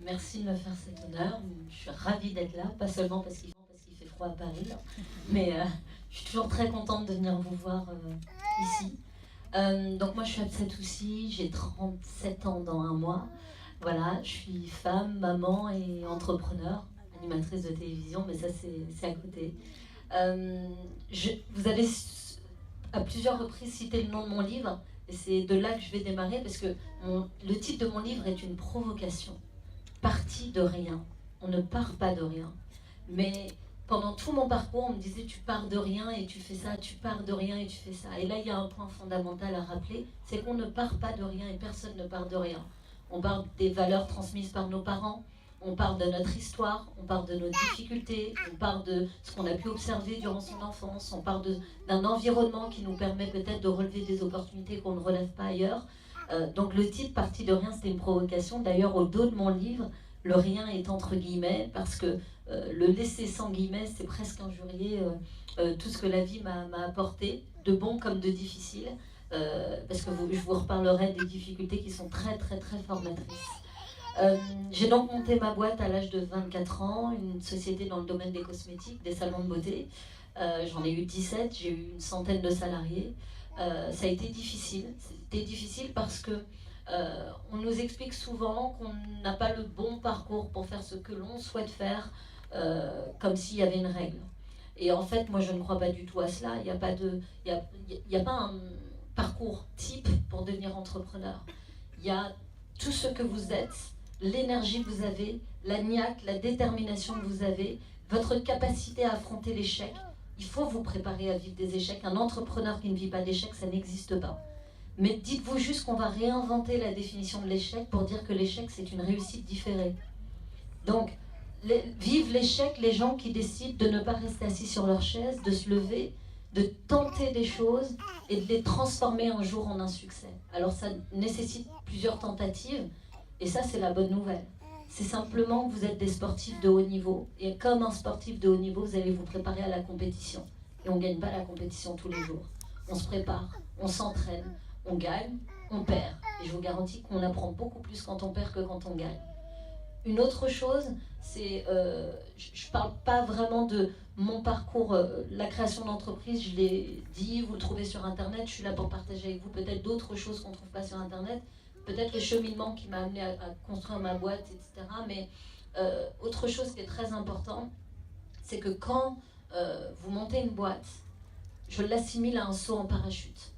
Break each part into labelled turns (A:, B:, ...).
A: Merci de me faire cet honneur. Je suis ravie d'être là, pas seulement parce qu'il fait froid à Paris, mais je suis toujours très contente de venir vous voir ici. Donc moi je suis Absa Toussi, j'ai 37 ans dans un mois. Voilà, je suis femme, maman et entrepreneur, animatrice de télévision, mais ça c'est à côté. Vous avez à plusieurs reprises cité le nom de mon livre, et c'est de là que je vais démarrer, parce que le titre de mon livre est une provocation. Parti de rien. On ne part pas de rien. Mais pendant tout mon parcours, on me disait tu pars de rien et tu fais ça, tu pars de rien et tu fais ça. Et là, il y a un point fondamental à rappeler, c'est qu'on ne part pas de rien et personne ne part de rien. On part des valeurs transmises par nos parents, on part de notre histoire, on part de nos difficultés, on part de ce qu'on a pu observer durant son enfance, on part d'un environnement qui nous permet peut-être de relever des opportunités qu'on ne relève pas ailleurs. Donc le titre Parti de rien, c'était une provocation. D'ailleurs, au dos de mon livre, le rien est entre guillemets, parce que le laisser sans guillemets, c'est presque injurier tout ce que la vie m'a apporté, de bon comme de difficile, parce que je vous reparlerai des difficultés qui sont très très très formatrices. J'ai donc monté ma boîte à l'âge de 24 ans, une société dans le domaine des cosmétiques, des salons de beauté. J'en ai eu 17, j'ai eu une centaine de salariés. Ça a été difficile. C'était difficile parce que on nous explique souvent qu'on n'a pas le bon parcours pour faire ce que l'on souhaite faire, comme s'il y avait une règle. Et en fait, moi, je ne crois pas du tout à cela. Il n'y a pas un parcours type pour devenir entrepreneur. Il y a tout ce que vous êtes, l'énergie que vous avez, la niaque, la détermination que vous avez, votre capacité à affronter l'échec. Il faut vous préparer à vivre des échecs. Un entrepreneur qui ne vit pas d'échecs, ça n'existe pas. Mais dites-vous juste qu'on va réinventer la définition de l'échec pour dire que l'échec, c'est une réussite différée. Donc, vivent l'échec les gens qui décident de ne pas rester assis sur leur chaise, de se lever, de tenter des choses et de les transformer un jour en un succès. Alors ça nécessite plusieurs tentatives, et ça c'est la bonne nouvelle. C'est simplement que vous êtes des sportifs de haut niveau, et comme un sportif de haut niveau, vous allez vous préparer à la compétition. Et on ne gagne pas la compétition tous les jours. On se prépare, on s'entraîne, on gagne, on perd. Et je vous garantis qu'on apprend beaucoup plus quand on perd que quand on gagne. Une autre chose, c'est, je ne parle pas vraiment de mon parcours, la création d'entreprise, je l'ai dit, vous le trouvez sur Internet, je suis là pour partager avec vous peut-être d'autres choses qu'on ne trouve pas sur Internet, peut-être le cheminement qui m'a amené à construire ma boîte, etc. Mais autre chose qui est très important, c'est que quand vous montez une boîte, je l'assimile à un saut en parachute.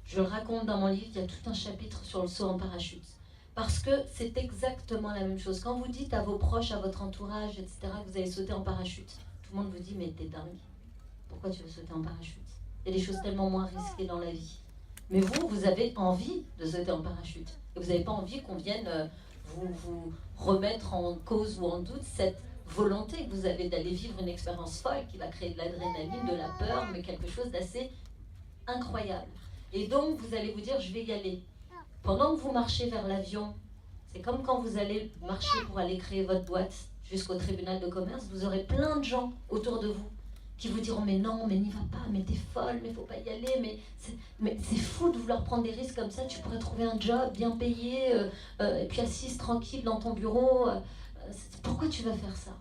A: Je le raconte dans mon livre, il y a tout un chapitre sur le saut en parachute. Parce que c'est exactement la même chose. Quand vous dites à vos proches, à votre entourage, etc., que vous allez sauter en parachute, tout le monde vous dit, mais t'es dingue. Pourquoi tu veux sauter en parachute? Il y a des choses tellement moins risquées dans la vie. Mais vous avez envie de sauter en parachute. Et vous n'avez pas envie qu'on vienne vous remettre en cause ou en doute cette volonté que vous avez d'aller vivre une expérience folle qui va créer de l'adrénaline, de la peur, mais quelque chose d'assez incroyable. Et donc, vous allez vous dire, je vais y aller. Pendant que vous marchez vers l'avion, c'est comme quand vous allez marcher pour aller créer votre boîte jusqu'au tribunal de commerce, vous aurez plein de gens autour de vous qui vous diront mais non, mais n'y va pas, mais t'es folle, mais faut pas y aller, mais c'est fou de vouloir prendre des risques comme ça, tu pourrais trouver un job bien payé, et puis assise tranquille dans ton bureau, pourquoi tu vas faire ça?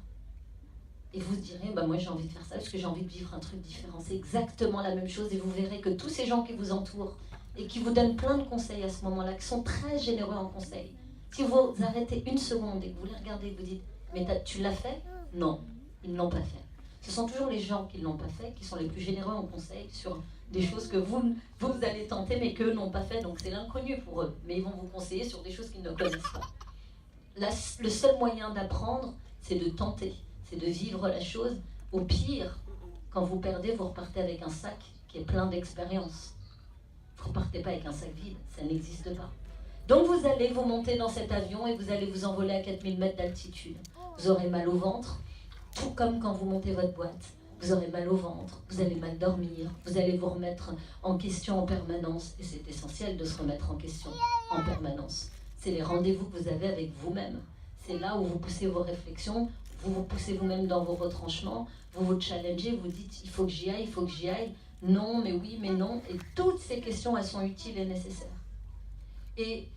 A: Et vous direz, bah moi j'ai envie de faire ça parce que j'ai envie de vivre un truc différent. C'est exactement la même chose, et vous verrez que tous ces gens qui vous entourent et qui vous donnent plein de conseils à ce moment-là, qui sont très généreux en conseils, si vous arrêtez une seconde et que vous les regardez et que vous dites, mais tu l'as fait? Non, ils ne l'ont pas fait. Ce sont toujours les gens qui ne l'ont pas fait qui sont les plus généreux en conseils sur des choses que vous allez tenter mais qu'eux n'ont pas fait, donc c'est l'inconnu pour eux, mais ils vont vous conseiller sur des choses qu'ils ne connaissent pas. Le seul moyen d'apprendre, c'est de tenter, c'est de vivre la chose. Au pire, quand vous perdez, vous repartez avec un sac qui est plein d'expériences. Vous ne repartez pas avec un sac vide, ça n'existe pas. Donc vous allez vous monter dans cet avion et vous allez vous envoler à 4000 mètres d'altitude. Vous aurez mal au ventre, tout comme quand vous montez votre boîte. Vous aurez mal au ventre, vous allez mal dormir, vous allez vous remettre en question en permanence. Et c'est essentiel de se remettre en question en permanence. C'est les rendez-vous que vous avez avec vous-même. C'est là où vous poussez vos réflexions, vous vous poussez vous-même dans vos retranchements, vous vous challengez, vous dites il faut que j'y aille, il faut que j'y aille. Non, mais oui, mais non. Et toutes ces questions, elles sont utiles et nécessaires. Et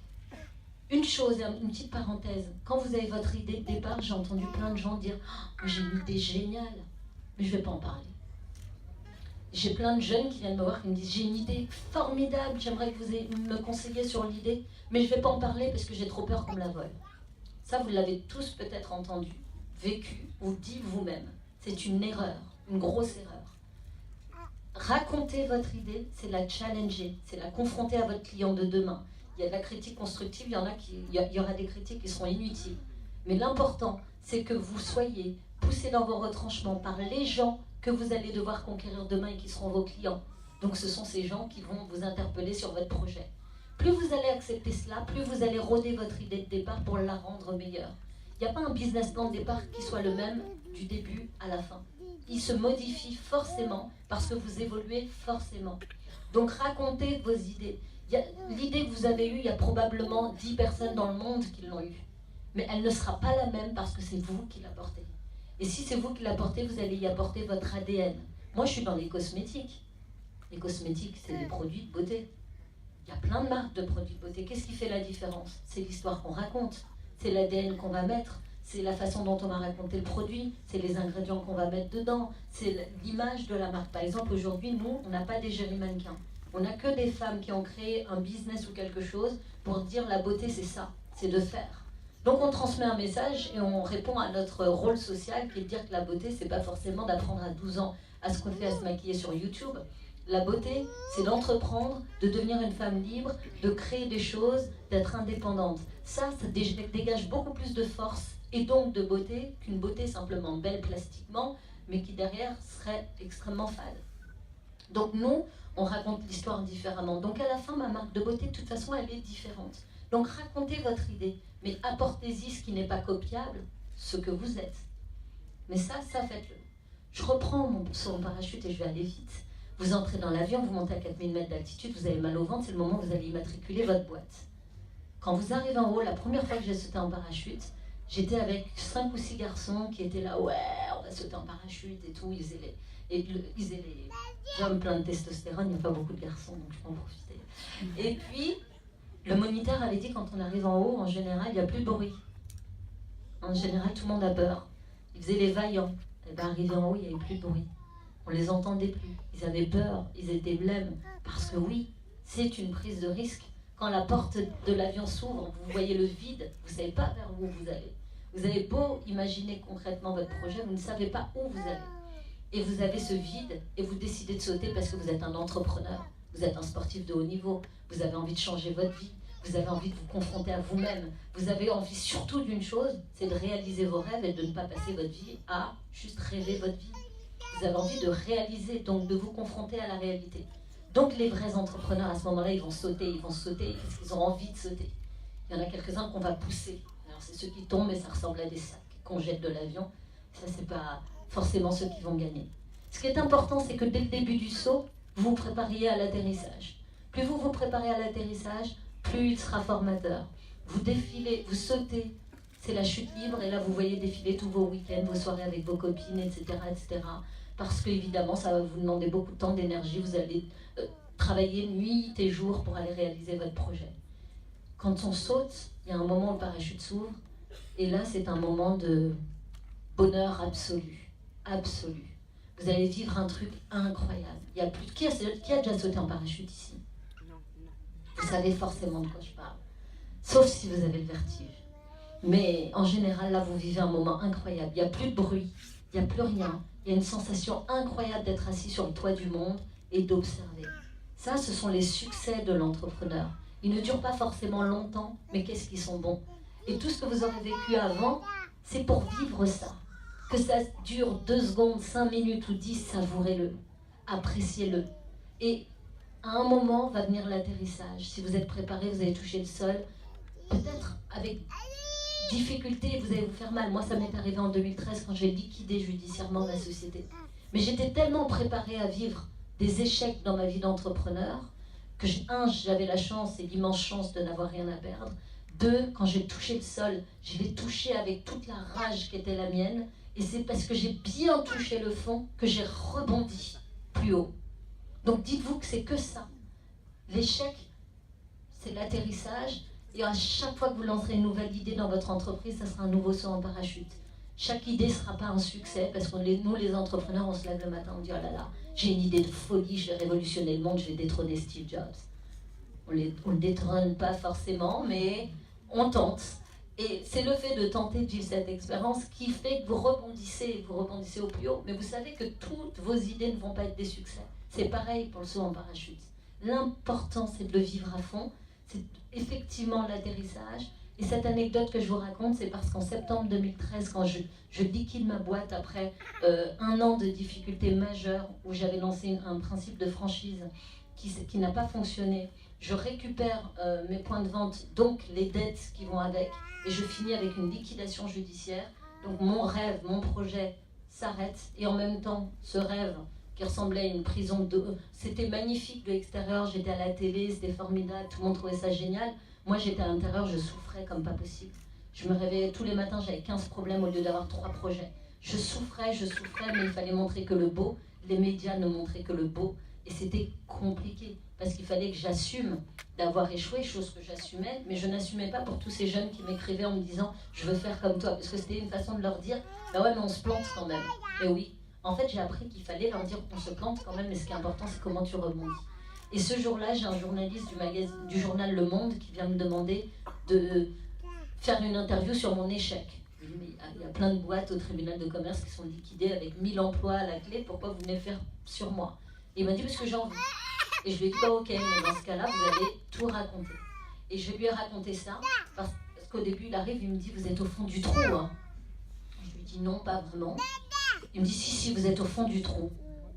A: Une chose, une petite parenthèse, quand vous avez votre idée de départ, j'ai entendu plein de gens dire oh, j'ai une idée géniale, mais je ne vais pas en parler. J'ai plein de jeunes qui viennent me voir qui me disent j'ai une idée formidable, j'aimerais que vous me conseilliez sur l'idée, mais je ne vais pas en parler parce que j'ai trop peur qu'on me la vole. Ça, vous l'avez tous peut-être entendu, vécu ou dit vous-même. C'est une erreur, une grosse erreur. Raconter votre idée, c'est la challenger, c'est la confronter à votre client de demain. Il y a de la critique constructive, il y aura des critiques qui seront inutiles. Mais l'important, c'est que vous soyez poussés dans vos retranchements par les gens que vous allez devoir conquérir demain et qui seront vos clients. Donc ce sont ces gens qui vont vous interpeller sur votre projet. Plus vous allez accepter cela, plus vous allez rôder votre idée de départ pour la rendre meilleure. Il n'y a pas un business plan de départ qui soit le même du début à la fin. Il se modifie forcément parce que vous évoluez forcément. Donc racontez vos idées. L'idée que vous avez eue, il y a probablement 10 personnes dans le monde qui l'ont eue. Mais elle ne sera pas la même parce que c'est vous qui la portez. Et si c'est vous qui la portez, vous allez y apporter votre ADN. Moi, je suis dans les cosmétiques. Les cosmétiques, c'est des produits de beauté. Il y a plein de marques de produits de beauté. Qu'est-ce qui fait la différence? C'est l'histoire qu'on raconte. C'est l'ADN qu'on va mettre. C'est la façon dont on va raconter le produit. C'est les ingrédients qu'on va mettre dedans. C'est l'image de la marque. Par exemple, aujourd'hui, nous, on n'a pas d'égérie mannequin. On n'a que des femmes qui ont créé un business ou quelque chose pour dire la beauté, c'est ça. C'est de faire. Donc on transmet un message et on répond à notre rôle social qui est de dire que la beauté, c'est pas forcément d'apprendre à 12 ans à se coiffer, à se maquiller sur YouTube. La beauté, c'est d'entreprendre, de devenir une femme libre, de créer des choses, d'être indépendante. Ça dégage beaucoup plus de force et donc de beauté qu'une beauté simplement belle plastiquement, mais qui derrière serait extrêmement fade. Donc nous, on raconte l'histoire différemment. Donc à la fin, ma marque de beauté, de toute façon, elle est différente. Donc racontez votre idée, mais apportez-y ce qui n'est pas copiable, ce que vous êtes. Mais ça faites-le. Je reprends mon saut en parachute et je vais aller vite. Vous entrez dans l'avion, vous montez à 4000 mètres d'altitude, vous avez mal au ventre, c'est le moment où vous allez immatriculer votre boîte. Quand vous arrivez en haut, la première fois que j'ai sauté en parachute, j'étais avec 5 ou 6 garçons qui étaient là, ouais, on va sauter en parachute et tout, ils faisaient les hommes pleins de testostérone, il n'y a pas beaucoup de garçons, donc je peux en profiter. Et puis, le moniteur avait dit quand on arrive en haut, en général, il n'y a plus de bruit. En général, tout le monde a peur. Ils faisaient les vaillants. Et bien, arrivé en haut, il n'y avait plus de bruit. On les entendait plus. Ils avaient peur, ils étaient blêmes. Parce que oui, c'est une prise de risque. Quand la porte de l'avion s'ouvre, vous voyez le vide, vous ne savez pas vers où vous allez. Vous avez beau imaginer concrètement votre projet, vous ne savez pas où vous allez. Et vous avez ce vide et vous décidez de sauter parce que vous êtes un entrepreneur. Vous êtes un sportif de haut niveau. Vous avez envie de changer votre vie. Vous avez envie de vous confronter à vous-même. Vous avez envie surtout d'une chose, c'est de réaliser vos rêves et de ne pas passer votre vie à juste rêver votre vie. Vous avez envie de réaliser, donc de vous confronter à la réalité. Donc les vrais entrepreneurs, à ce moment-là, ils vont sauter parce qu'ils ont envie de sauter. Il y en a quelques-uns qu'on va pousser. Alors c'est ceux qui tombent et ça ressemble à des sacs qu'on jette de l'avion. Ça, c'est pas forcément ceux qui vont gagner. Ce qui est important, c'est que dès le début du saut, vous vous prépariez à l'atterrissage. Plus vous vous préparez à l'atterrissage, plus il sera formateur. Vous défilez, vous sautez, c'est la chute libre, et là vous voyez défiler tous vos week-ends, vos soirées avec vos copines, etc. etc. Parce qu'évidemment, ça va vous demander beaucoup de temps, d'énergie, vous allez travailler nuit et jour pour aller réaliser votre projet. Quand on saute, il y a un moment où le parachute s'ouvre, et là c'est un moment de bonheur absolu, absolu. Vous allez vivre un truc incroyable. Il y a plus... Qui a déjà sauté en parachute ici? Vous savez forcément de quoi je parle. Sauf si vous avez le vertige. Mais en général, là, vous vivez un moment incroyable. Il n'y a plus de bruit, il n'y a plus rien. Il y a une sensation incroyable d'être assis sur le toit du monde et d'observer. Ça, ce sont les succès de l'entrepreneur. Ils ne durent pas forcément longtemps, mais qu'est-ce qu'ils sont bons. Et tout ce que vous aurez vécu avant, c'est pour vivre ça. Que ça dure 2 secondes, 5 minutes ou 10, savourez-le, appréciez-le. Et à un moment va venir l'atterrissage. Si vous êtes préparé, vous allez toucher le sol. Peut-être avec difficulté, vous allez vous faire mal. Moi, ça m'est arrivé en 2013 quand j'ai liquidé judiciairement ma société. Mais j'étais tellement préparée à vivre des échecs dans ma vie d'entrepreneur que, j'avais la chance et l'immense chance de n'avoir rien à perdre. 2, quand j'ai touché le sol, je l'ai touché avec toute la rage qui était la mienne. Et c'est parce que j'ai bien touché le fond que j'ai rebondi plus haut. Donc dites-vous que c'est que ça. L'échec, c'est l'atterrissage, Et à chaque fois que vous lancerez une nouvelle idée dans votre entreprise, ça sera un nouveau saut en parachute. Chaque idée ne sera pas un succès, parce que nous, les entrepreneurs, on se lève le matin, on dit « Oh là là, j'ai une idée de folie, je vais révolutionner le monde, je vais détrôner Steve Jobs. » On ne le détrône pas forcément, mais on tente. Et c'est le fait de tenter de vivre cette expérience qui fait que vous rebondissez au plus haut. Mais vous savez que toutes vos idées ne vont pas être des succès. C'est pareil pour le saut en parachute. L'important, c'est de le vivre à fond. C'est effectivement l'atterrissage. Et cette anecdote que je vous raconte, c'est parce qu'en septembre 2013, quand je liquide ma boîte après un an de difficultés majeures, où j'avais lancé un principe de franchise qui n'a pas fonctionné, je récupère mes points de vente, donc les dettes qui vont avec, et je finis avec une liquidation judiciaire. Donc mon rêve, mon projet s'arrête, et en même temps, ce rêve qui ressemblait à une prison c'était magnifique de l'extérieur, j'étais à la télé, c'était formidable, tout le monde trouvait ça génial. Moi j'étais à l'intérieur, je souffrais comme pas possible. Je me réveillais tous les matins, j'avais 15 problèmes au lieu d'avoir 3 projets. Je souffrais, mais il fallait montrer que le beau. Les médias ne montraient que le beau, et c'était compliqué. Parce qu'il fallait que j'assume d'avoir échoué, chose que j'assumais, mais je n'assumais pas pour tous ces jeunes qui m'écrivaient en me disant « je veux faire comme toi », parce que c'était une façon de leur dire « bah ouais, mais on se plante quand même ». Et oui, en fait, j'ai appris qu'il fallait leur dire qu'on se plante quand même, mais ce qui est important, c'est comment tu rebondis. Et ce jour-là, j'ai un journaliste du journal Le Monde qui vient me demander de faire une interview sur mon échec. Je lui dis, mais il y a plein de boîtes au tribunal de commerce qui sont liquidées avec 1000 emplois à la clé, pourquoi vous venez faire sur moi? Et il m'a dit, parce que j'ai envie. Et je lui ai dit, bah ok, mais dans ce cas-là, vous allez tout raconter. Et je lui ai raconté ça, parce qu'au début, il arrive, il me dit, vous êtes au fond du trou, hein. Je lui dis, non, pas vraiment. Il me dit, si, vous êtes au fond du trou.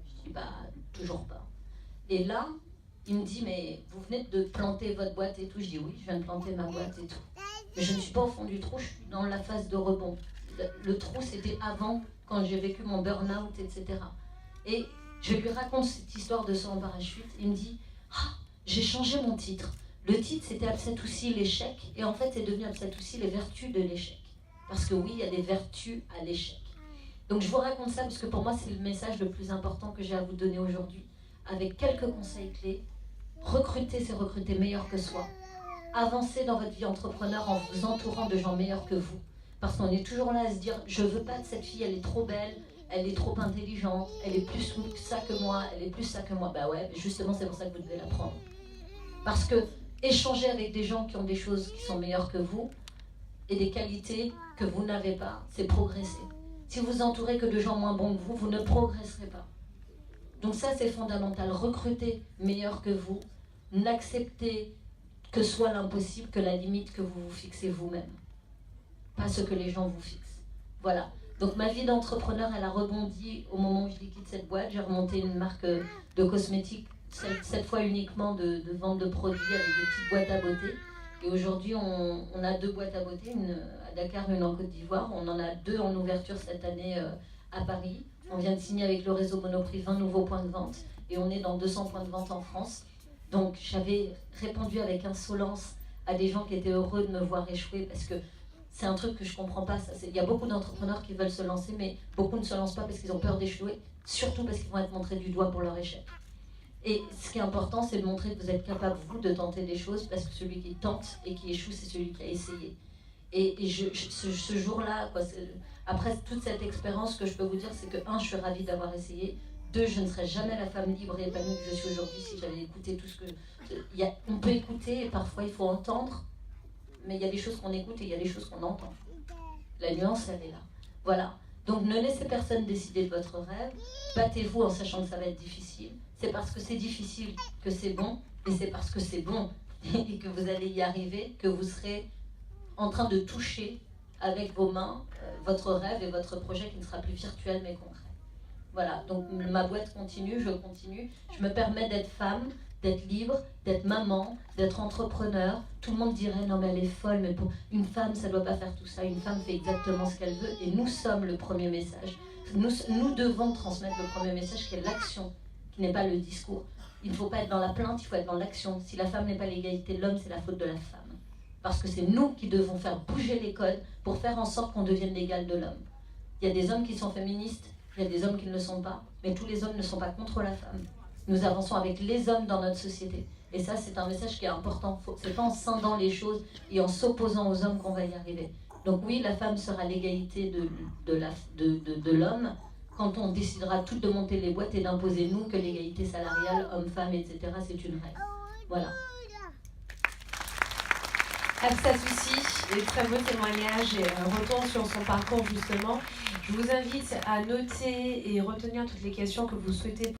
A: Je dis, bah, toujours pas. Et là, il me dit, mais vous venez de planter votre boîte et tout. Je dis, oui, je viens de planter ma boîte et tout. Mais je ne suis pas au fond du trou, je suis dans la phase de rebond. Le trou, c'était avant, quand j'ai vécu mon burn-out, etc. Et je lui raconte cette histoire de saut en parachute. Il me dit, ah, j'ai changé mon titre. Le titre, c'était Upset aussi l'échec. Et en fait, c'est devenu Upset aussi les vertus de l'échec. Parce que oui, il y a des vertus à l'échec. Donc je vous raconte ça parce que pour moi, c'est le message le plus important que j'ai à vous donner aujourd'hui. Avec quelques conseils clés, recruter, c'est recruter meilleur que soi. Avancez dans votre vie entrepreneur en vous entourant de gens meilleurs que vous. Parce qu'on est toujours là à se dire, je veux pas de cette fille, elle est trop belle, elle est trop intelligente, elle est plus ça que moi, elle est plus ça que moi. Bah ouais, justement, c'est pour ça que vous devez l'apprendre. Parce que échanger avec des gens qui ont des choses qui sont meilleures que vous et des qualités que vous n'avez pas, c'est progresser. Si vous vous entourez que de gens moins bons que vous ne progresserez pas. Donc ça, c'est fondamental. Recrutez meilleur que vous. N'acceptez que soit l'impossible que la limite que vous vous fixez vous-même. Pas ce que les gens vous fixent. Voilà. Donc ma vie d'entrepreneur, elle a rebondi au moment où je liquide cette boîte. J'ai remonté une marque de cosmétiques, cette fois uniquement de vente de produits avec des petites boîtes à beauté. Et aujourd'hui, on a 2 boîtes à beauté, une à Dakar, une en Côte d'Ivoire. On en a 2 en ouverture cette année à Paris. On vient de signer avec le réseau Monoprix 20 nouveaux points de vente. Et on est dans 200 points de vente en France. Donc j'avais répondu avec insolence à des gens qui étaient heureux de me voir échouer parce que c'est un truc que je ne comprends pas. Il y a beaucoup d'entrepreneurs qui veulent se lancer, mais beaucoup ne se lancent pas parce qu'ils ont peur d'échouer, surtout parce qu'ils vont être montrés du doigt pour leur échec. Et ce qui est important, c'est de montrer que vous êtes capable, vous, de tenter des choses, parce que celui qui tente et qui échoue, c'est celui qui a essayé. Et ce jour-là, après toute cette expérience, ce que je peux vous dire, c'est que, 1, je suis ravie d'avoir essayé. 2, je ne serais jamais la femme libre et épanouie que je suis aujourd'hui si j'avais écouté tout ce que... On peut écouter et parfois il faut entendre, mais il y a des choses qu'on écoute et il y a des choses qu'on entend. La nuance, elle est là. Voilà. Donc ne laissez personne décider de votre rêve. Battez-vous en sachant que ça va être difficile. C'est parce que c'est difficile que c'est bon, et c'est parce que c'est bon et que vous allez y arriver que vous serez en train de toucher avec vos mains votre rêve et votre projet qui ne sera plus virtuel mais concret. Voilà, donc ma boîte continue, je continue. Je me permets d'être femme, d'être libre, d'être maman, d'être entrepreneur. Tout le monde dirait, non mais elle est folle, mais pour une femme, ça ne doit pas faire tout ça. Une femme fait exactement ce qu'elle veut et nous sommes le premier message. Nous devons transmettre le premier message qui est l'action, qui n'est pas le discours. Il ne faut pas être dans la plainte, il faut être dans l'action. Si la femme n'est pas l'égalité de l'homme, c'est la faute de la femme. Parce que c'est nous qui devons faire bouger les codes pour faire en sorte qu'on devienne l'égal de l'homme. Il y a des hommes qui sont féministes, il y a des hommes qui ne le sont pas, mais tous les hommes ne sont pas contre la femme. Nous avançons avec les hommes dans notre société. Et ça, c'est un message qui est important. C'est pas en scindant les choses et en s'opposant aux hommes qu'on va y arriver. Donc oui, la femme sera à l'égalité de l'homme quand on décidera tout de monter les boîtes et d'imposer nous que l'égalité salariale, homme-femme, etc., c'est une règle. Voilà.
B: Hafsa Toussi, des très beaux témoignages et un retour sur son parcours justement. Je vous invite à noter et retenir toutes les questions que vous souhaitez